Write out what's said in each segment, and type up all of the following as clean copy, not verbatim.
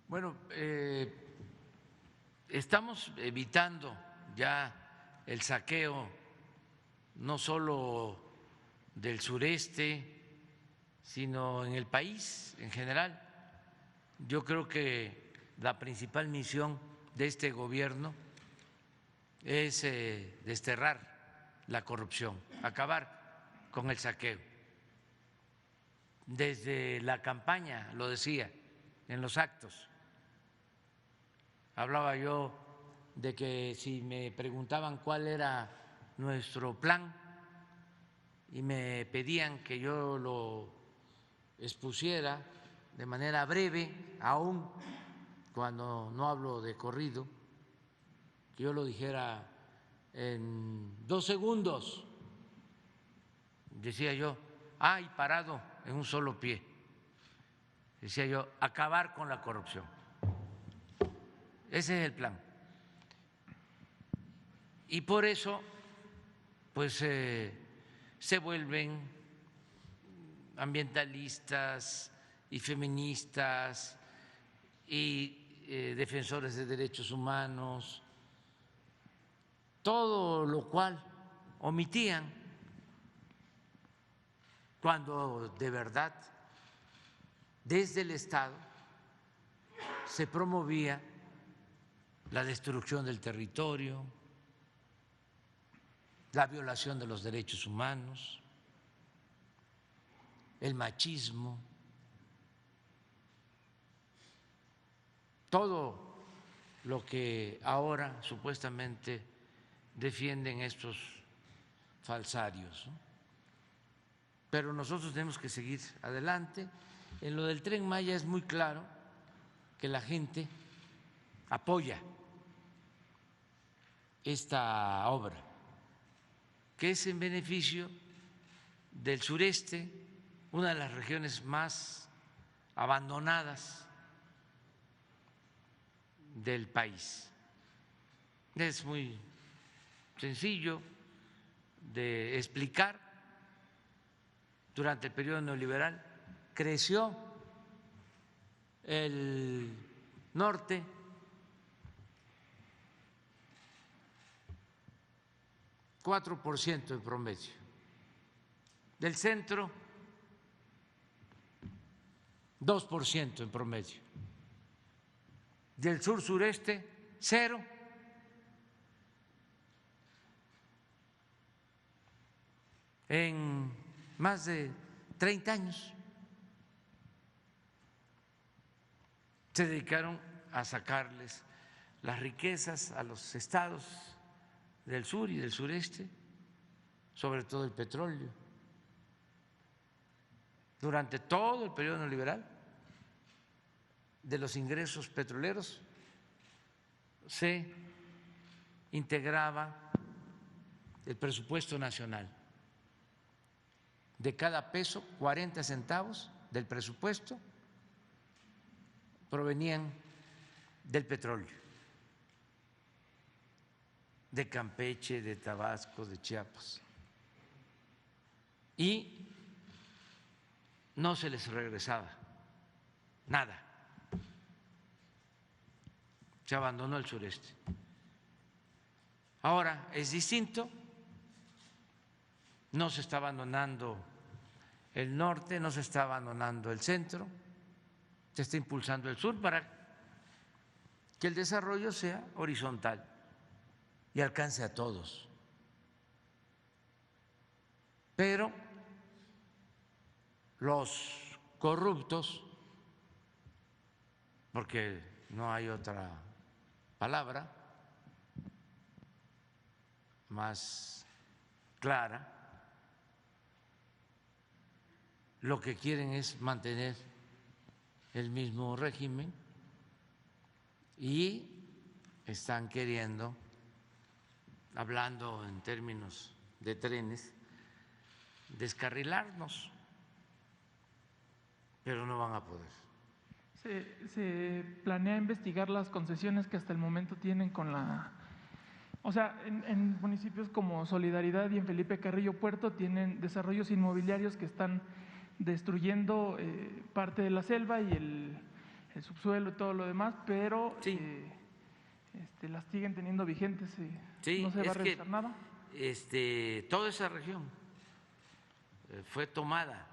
Bueno, estamos evitando ya el saqueo no solo del sureste, sino en el país en general. Yo creo que la principal misión de este gobierno es desterrar la corrupción, acabar con el saqueo. Desde la campaña lo decía, en los actos, hablaba yo de que si me preguntaban cuál era nuestro plan y me pedían que yo lo expusiera de manera breve, aún cuando no hablo de corrido, que yo lo dijera en 2 segundos, decía yo, y parado en un solo pie, decía yo, acabar con la corrupción. Ese es el plan. Y por eso, pues, se vuelven ambientalistas y feministas y defensores de derechos humanos, todo lo cual omitían cuando de verdad desde el Estado se promovía la destrucción del territorio, la violación de los derechos humanos, el machismo, todo lo que ahora supuestamente defienden estos falsarios, ¿no? Pero nosotros tenemos que seguir adelante. En lo del Tren Maya es muy claro que la gente apoya esta obra, que es en beneficio del sureste, una de las regiones más abandonadas del país. Es muy sencillo de explicar. Durante el periodo neoliberal creció el norte, (4% en promedio), del centro 2% en promedio, del sur sureste 0%. En más de 30 años se dedicaron a sacarles las riquezas a los estados del sur y del sureste, sobre todo el petróleo. Durante todo el periodo neoliberal, de los ingresos petroleros se integraba el presupuesto nacional. De cada peso, 40 centavos del presupuesto provenían del petróleo, de Campeche, de Tabasco, de Chiapas. Y no se les regresaba nada. Se abandonó el sureste. Ahora es distinto. No se está abandonando el norte, no se está abandonando el centro, se está impulsando el sur para que el desarrollo sea horizontal y alcance a todos. Pero los corruptos, porque no hay otra palabra más clara, lo que quieren es mantener el mismo régimen y están queriendo, hablando en términos de trenes, descarrilarnos, pero no van a poder. ¿Se planea investigar las concesiones que hasta el momento tienen con la… O sea, en municipios como Solidaridad y en Felipe Carrillo Puerto tienen desarrollos inmobiliarios que están destruyendo parte de la selva y el subsuelo y todo lo demás, pero Sí. las siguen teniendo vigentes y Sí, no se va a es que, revisar nada. toda esa región fue tomada.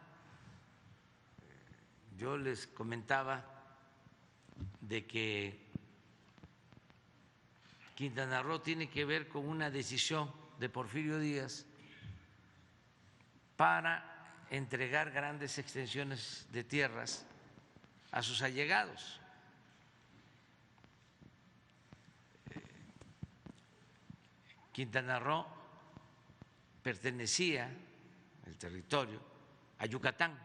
Yo les comentaba de que Quintana Roo tiene que ver con una decisión de Porfirio Díaz para entregar grandes extensiones de tierras a sus allegados. Quintana Roo pertenecía, el territorio, a Yucatán,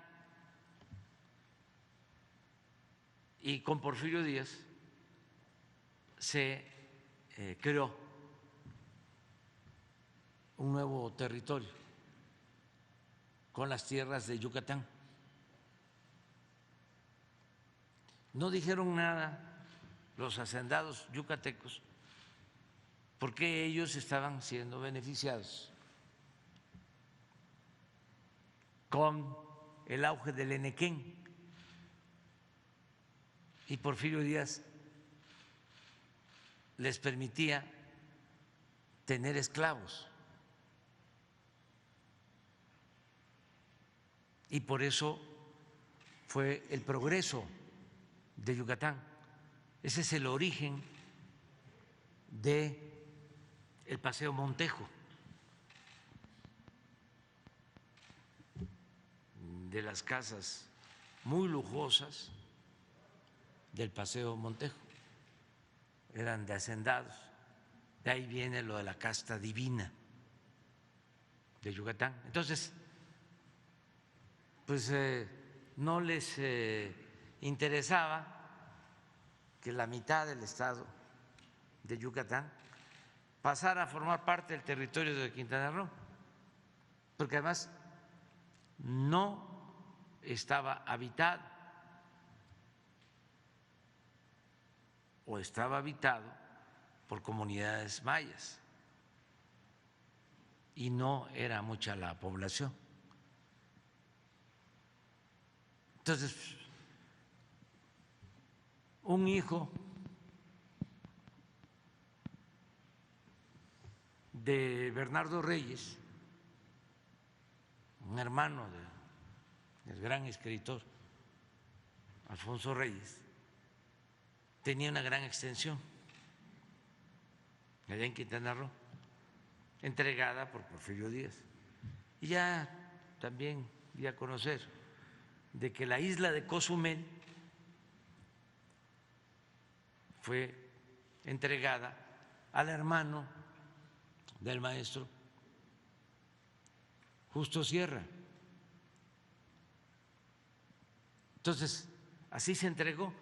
y con Porfirio Díaz se creó un nuevo territorio con las tierras de Yucatán. No dijeron nada los hacendados yucatecos porque ellos estaban siendo beneficiados con el auge del Enequén, y Porfirio Díaz les permitía tener esclavos. Y por eso fue el progreso de Yucatán. Ese es el origen de el Paseo Montejo, de las casas muy lujosas del Paseo Montejo, eran de hacendados. De ahí viene lo de la casta divina de Yucatán. Entonces, pues no les interesaba que la mitad del estado de Yucatán pasara a formar parte del territorio de Quintana Roo, porque además no estaba habitado o estaba habitado por comunidades mayas y no era mucha la población. Entonces, un hijo de Bernardo Reyes, un hermano del gran escritor Alfonso Reyes, tenía una gran extensión allá en Quintana Roo, entregada por Porfirio Díaz. Y ya también di a conocer de que la isla de Cozumel fue entregada al hermano del maestro Justo Sierra. Entonces, así se entregó.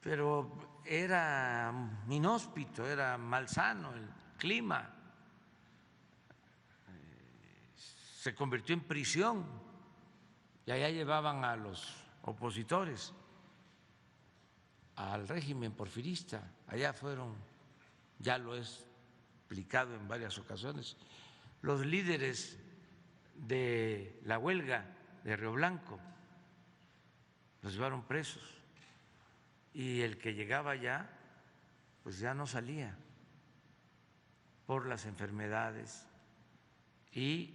Pero era inhóspito, era malsano el clima, se convirtió en prisión y allá llevaban a los opositores al régimen porfirista. Allá fueron, ya lo he explicado en varias ocasiones, los líderes de la huelga de Río Blanco, los llevaron presos, y el que llegaba allá pues ya no salía por las enfermedades y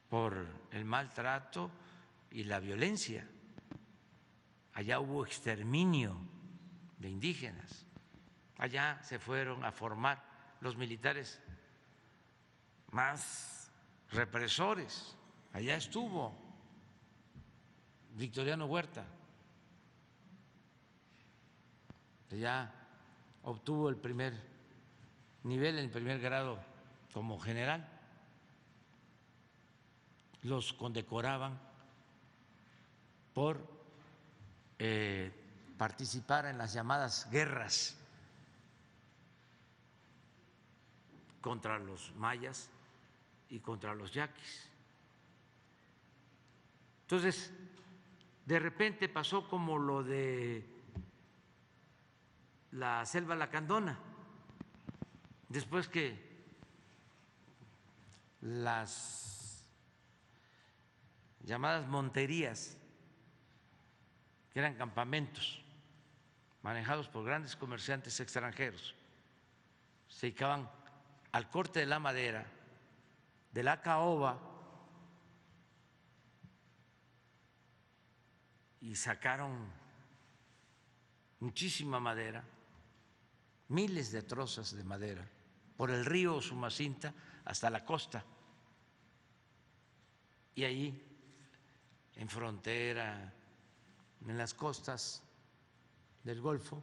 por el maltrato y la violencia. Allá hubo exterminio de indígenas, allá se fueron a formar los militares más represores, allá estuvo Victoriano Huerta, allá obtuvo el primer nivel, el primer grado como general, los condecoraban por participar en las llamadas guerras contra los mayas y contra los yaquis. Entonces, de repente pasó como lo de la selva lacandona, después que las llamadas monterías que eran campamentos manejados por grandes comerciantes extranjeros. Se dedicaban al corte de la madera, de la caoba, y sacaron muchísima madera, miles de trozas de madera, por el río Usumacinta hasta la costa. Y allí, en frontera, en las costas del Golfo,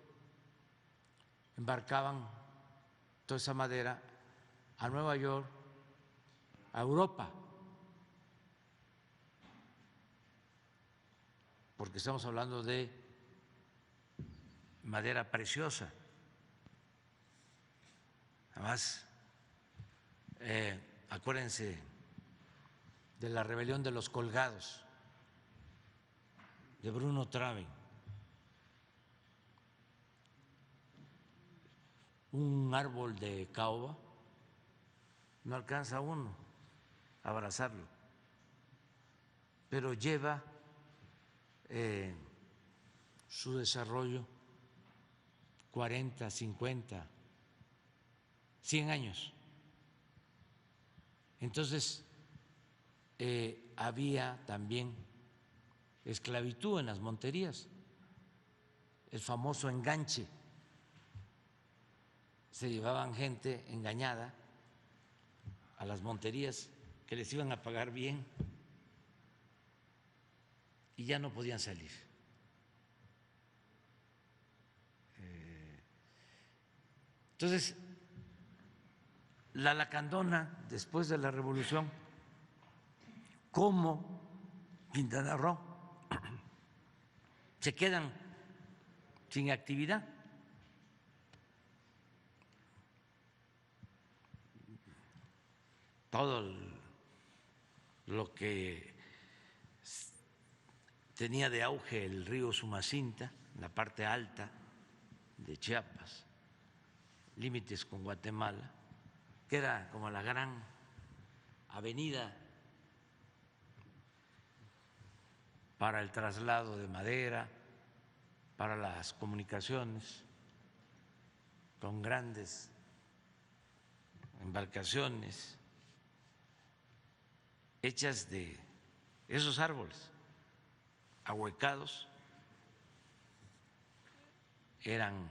embarcaban toda esa madera a Nueva York, a Europa, porque estamos hablando de madera preciosa. Además, acuérdense de la rebelión de los colgados, de Bruno Traven, un árbol de caoba no alcanza uno a abrazarlo, pero lleva su desarrollo 40, 50, 100 años. Entonces, había también esclavitud en las monterías, el famoso enganche. Se llevaban gente engañada a las monterías que les iban a pagar bien y ya no podían salir. Entonces, la lacandona, después de la revolución, como Quintana Roo, se quedan sin actividad. Todo lo que tenía de auge el río Usumacinta, la parte alta de Chiapas, límites con Guatemala, que era como la gran avenida para el traslado de madera, para las comunicaciones, con grandes embarcaciones hechas de esos árboles ahuecados, eran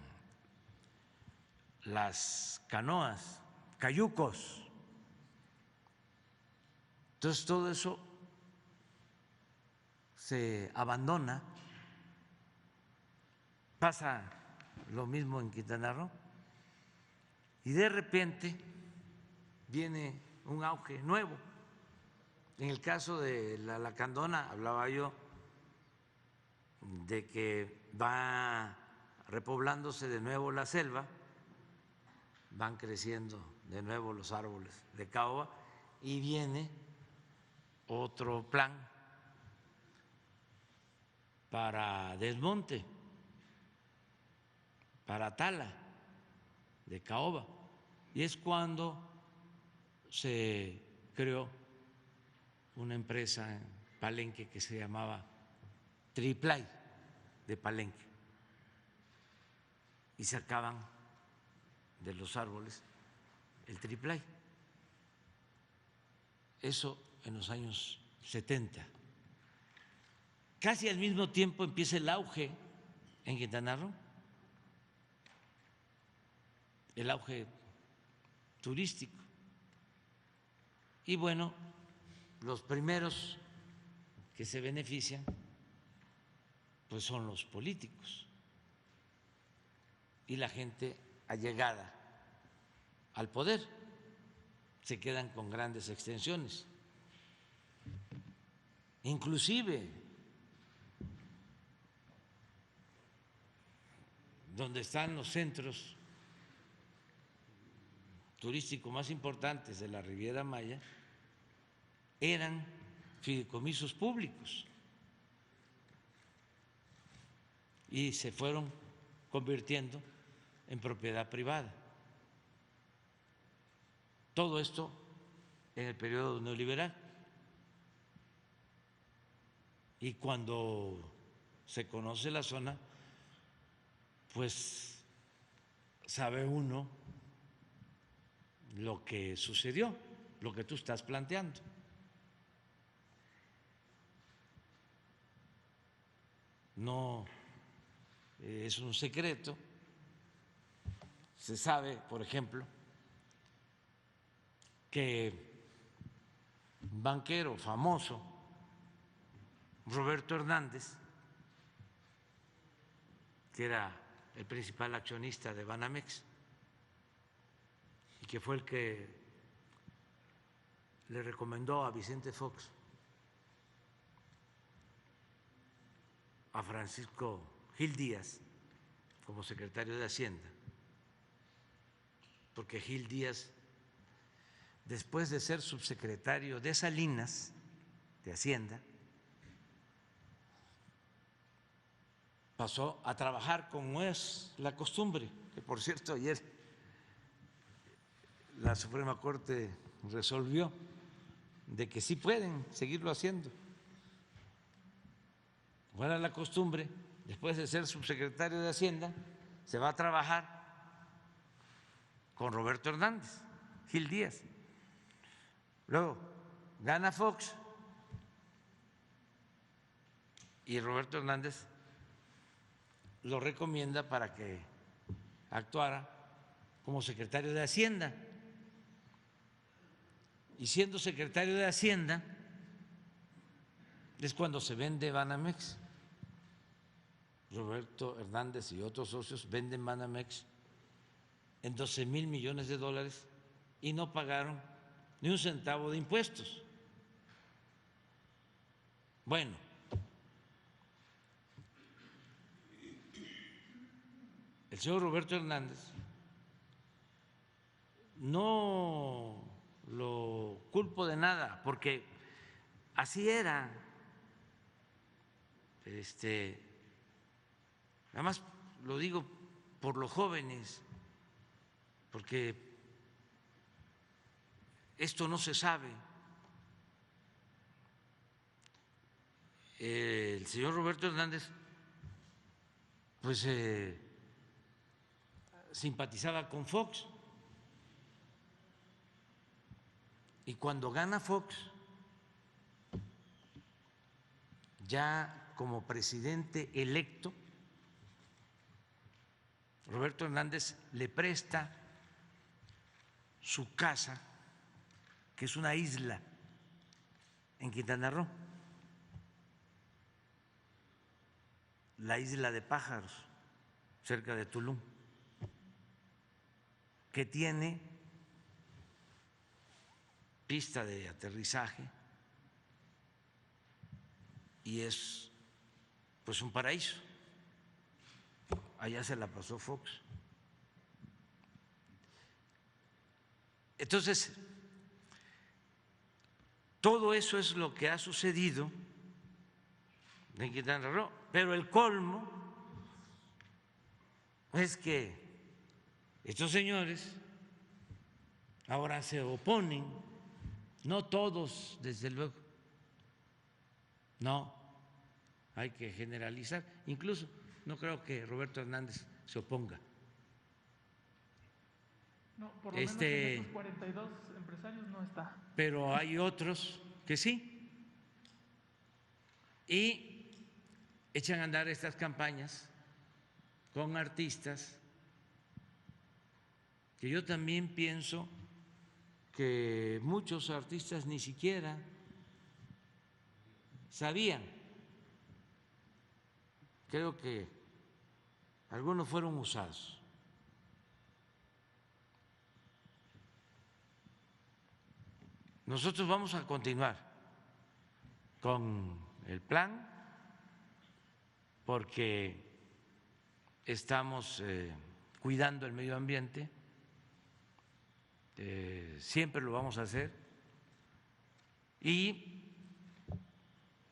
las canoas, cayucos. Entonces todo eso se abandona. Pasa lo mismo en Quintana Roo y de repente viene un auge nuevo. En el caso de la lacandona, hablaba yo de que va repoblándose de nuevo la selva, van creciendo de nuevo los árboles de caoba y viene otro plan para desmonte, para tala de caoba, y es cuando se creó una empresa en Palenque que se llamaba Triplay de Palenque, y sacaban de los árboles el triplay. Eso en los años 70. Casi al mismo tiempo empieza el auge en Quintana Roo, el auge turístico. Y bueno, los primeros que se benefician pues son los políticos y la gente allegada al poder, se quedan con grandes extensiones. Inclusive donde están los centros turísticos más importantes de la Riviera Maya eran fideicomisos públicos y se fueron convirtiendo en propiedad privada. Todo esto en el periodo neoliberal. Y cuando se conoce la zona, pues sabe uno lo que sucedió, lo que tú estás planteando. No es un secreto. Se sabe, por ejemplo, que un banquero famoso, Roberto Hernández, que era el principal accionista de Banamex y que fue el que le recomendó a Vicente Fox a Francisco Gil Díaz como secretario de Hacienda, porque Gil Díaz, después de ser subsecretario de Salinas, de Hacienda, pasó a trabajar como es la costumbre, que por cierto ayer la Suprema Corte resolvió de que sí pueden seguirlo haciendo. Fuera la costumbre, después de ser subsecretario de Hacienda, se va a trabajar con Roberto Hernández, Gil Díaz. Luego gana Fox y Roberto Hernández lo recomienda para que actuara como secretario de Hacienda. Y siendo secretario de Hacienda es cuando se vende Banamex. Roberto Hernández y otros socios venden Banamex en 12,000 millones de dólares y no pagaron ni un centavo de impuestos. Bueno, el señor Roberto Hernández no lo culpo de nada, porque así era. Además lo digo por los jóvenes, porque esto no se sabe. El señor Roberto Hernández pues simpatizaba con Fox, y cuando gana Fox, ya como presidente electo, Roberto Hernández le presta su casa, que es una isla en Quintana Roo, la isla de Pájaros, cerca de Tulum, que tiene pista de aterrizaje y es pues un paraíso. Allá se la pasó Fox. Entonces, todo eso es lo que ha sucedido en Quintana Roo, pero el colmo es que estos señores ahora se oponen, no todos, desde luego, no hay que generalizar, incluso no creo que Roberto Hernández se oponga. No, por lo menos en esos 42 empresarios no está. Pero hay otros que sí. Y echan a andar estas campañas con artistas que yo también pienso que muchos artistas ni siquiera sabían. Creo que algunos fueron usados. Nosotros vamos a continuar con el plan porque estamos cuidando el medio ambiente, siempre lo vamos a hacer, y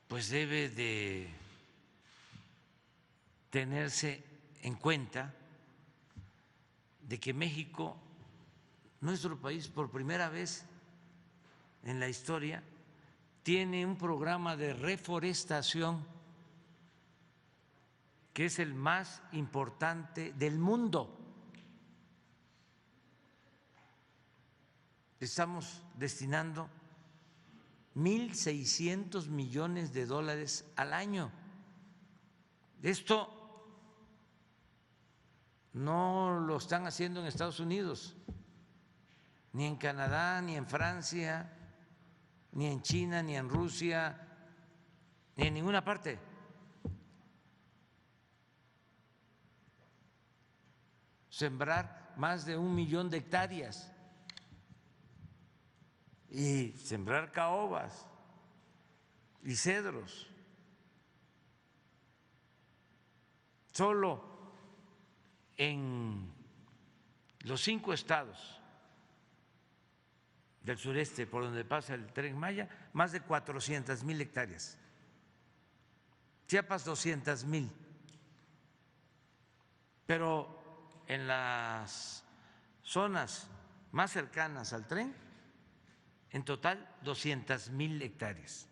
pues debe de tenerse en cuenta de que México, nuestro país, por primera vez en la historia, tiene un programa de reforestación que es el más importante del mundo. Estamos destinando 1.600 millones de dólares al año. Esto no lo están haciendo en Estados Unidos, ni en Canadá, ni en Francia, ni en China, ni en Rusia, ni en ninguna parte. Sembrar más de 1 millón de hectáreas y sembrar caobas y cedros. Solo en los 5 estados del sureste por donde pasa el Tren Maya, más de 400,000 hectáreas. Chiapas 200,000. Pero en las zonas más cercanas al tren, en total 200,000 hectáreas.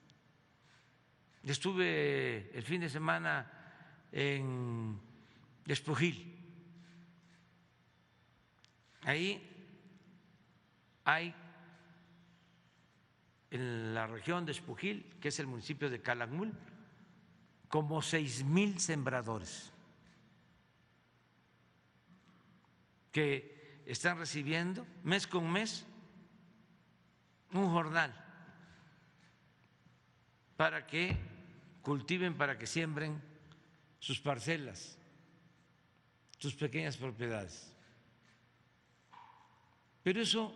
Estuve el fin de semana en Espujil. Ahí hay, en la región de Espujil, que es el municipio de Calakmul, como 6,000 sembradores que están recibiendo mes con mes un jornal para que cultiven, para que siembren sus parcelas, sus pequeñas propiedades. Pero eso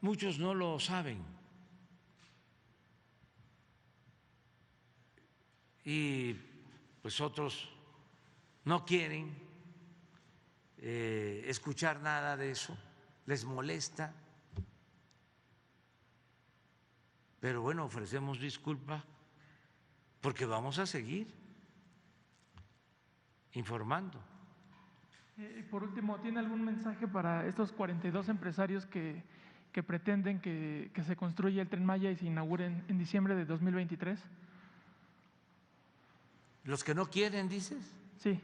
muchos no lo saben y pues otros no quieren escuchar nada de eso, les molesta. Pero bueno, ofrecemos disculpas porque vamos a seguir informando. Por último, ¿tiene algún mensaje para estos 42 empresarios que pretenden que se construya el Tren Maya y se inaugure en diciembre de 2023? ¿Los que no quieren, dices? Sí,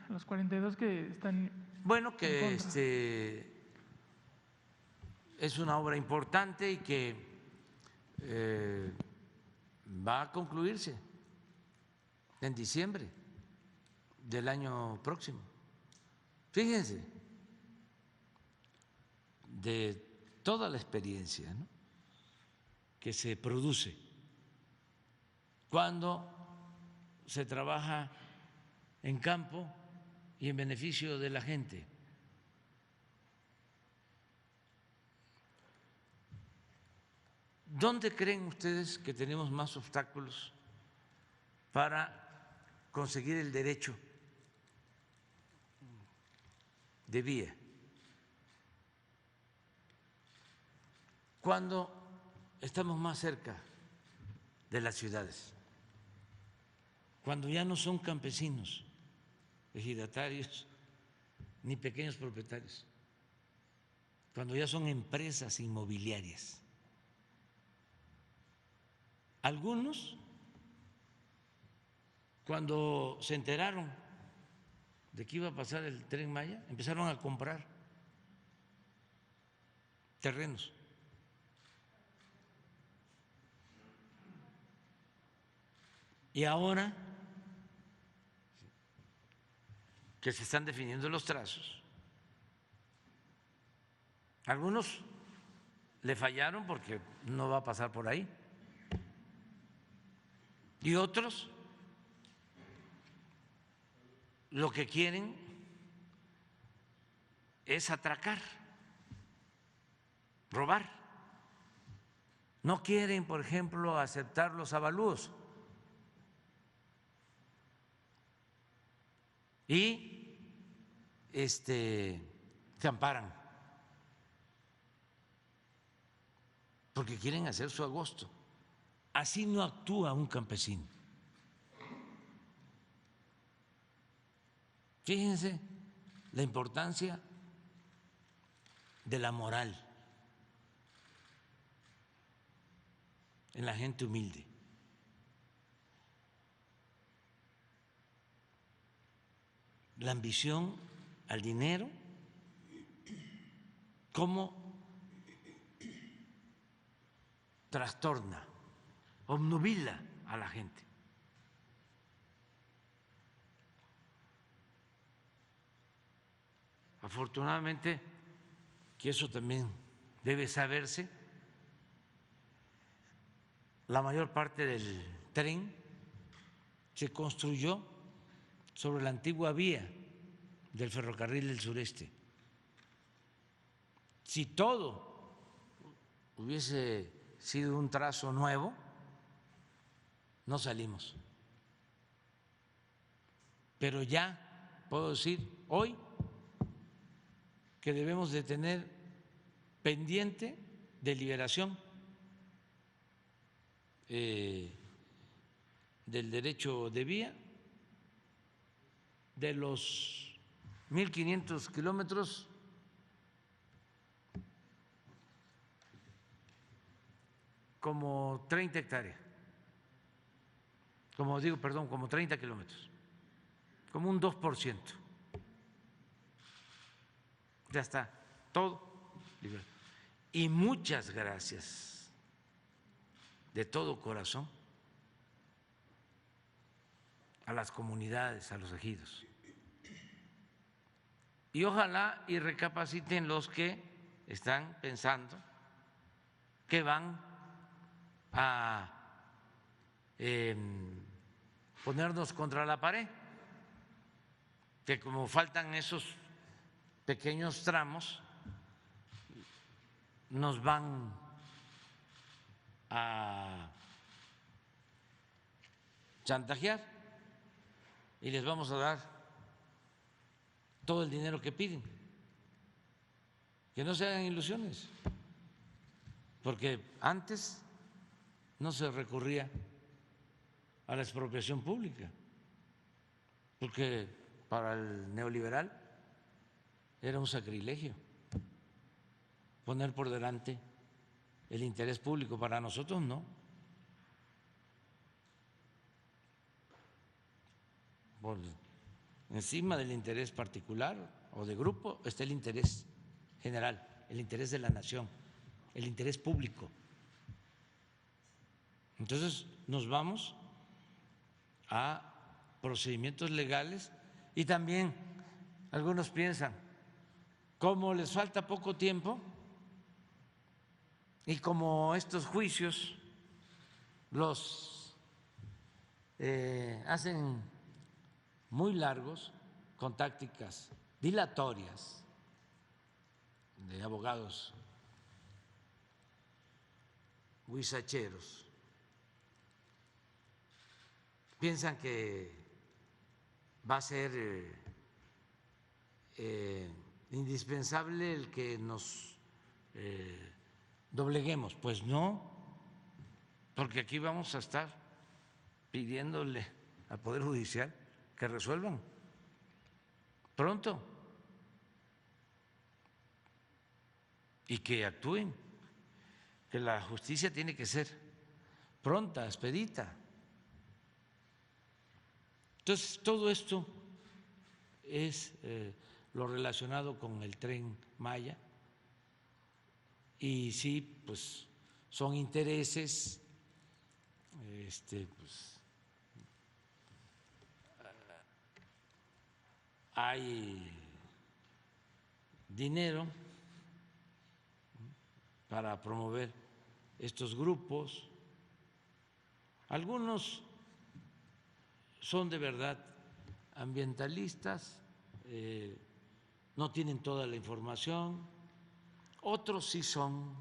los 42 que están. Bueno, que es una obra importante y que va a concluirse en diciembre del año próximo. Fíjense, de toda la experiencia, ¿no?, que se produce cuando se trabaja en campo y en beneficio de la gente. ¿Dónde creen ustedes que tenemos más obstáculos para conseguir el derecho de vía? Cuando estamos más cerca de las ciudades, cuando ya no son campesinos, ejidatarios, ni pequeños propietarios, cuando ya son empresas inmobiliarias. Algunos, cuando se enteraron de que iba a pasar el Tren Maya, empezaron a comprar terrenos. Y ahora que se están definiendo los trazos, algunos le fallaron porque no va a pasar por ahí, y otros lo que quieren es atracar, robar. No quieren, por ejemplo, aceptar los avalúos. Y se amparan porque quieren hacer su agosto. Así no actúa un campesino. Fíjense la importancia de la moral en la gente humilde. la ambición al dinero, cómo trastorna, obnubila a la gente. Afortunadamente, que eso también debe saberse, la mayor parte del tren se construyó sobre la antigua vía del ferrocarril del sureste. Si todo hubiese sido un trazo nuevo, no salimos. Pero ya puedo decir hoy que debemos de tener pendiente de liberación del derecho de vía, de los 1.500 kilómetros, como 30 hectáreas, como 30 kilómetros, como un 2%. Ya está, todo liberado. Y muchas gracias de todo corazón a las comunidades, a los ejidos. Y ojalá y recapaciten los que están pensando que van a ponernos contra la pared, que como faltan esos pequeños tramos, nos van a chantajear y les vamos a dar todo el dinero que piden. Que no se hagan ilusiones, porque antes no se recurría a la expropiación pública, porque para el neoliberal era un sacrilegio poner por delante el interés público. Para nosotros no. Por encima del interés particular o de grupo está el interés general, el interés de la nación, el interés público. Entonces nos vamos a procedimientos legales y también algunos piensan, como les falta poco tiempo y como estos juicios los hacen muy largos con tácticas dilatorias de abogados huizacheros, piensan que va a ser indispensable el que nos dobleguemos. Pues no, porque aquí vamos a estar pidiéndole al Poder Judicial que resuelvan pronto y que actúen, que la justicia tiene que ser pronta, expedita. Entonces, todo esto es lo relacionado con el Tren Maya y sí, pues son intereses, pues hay dinero para promover estos grupos. Algunos son de verdad ambientalistas, no tienen toda la información, otros sí son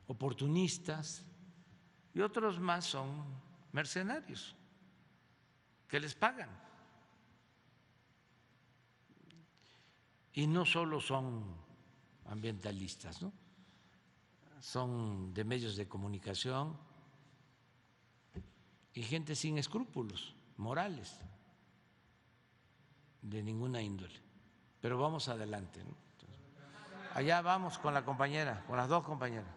oportunistas y otros más son mercenarios que les pagan. Y no solo son ambientalistas, ¿no? Son de medios de comunicación y gente sin escrúpulos morales de ninguna índole. Pero vamos adelante, ¿no? Allá vamos con la compañera, con las dos compañeras.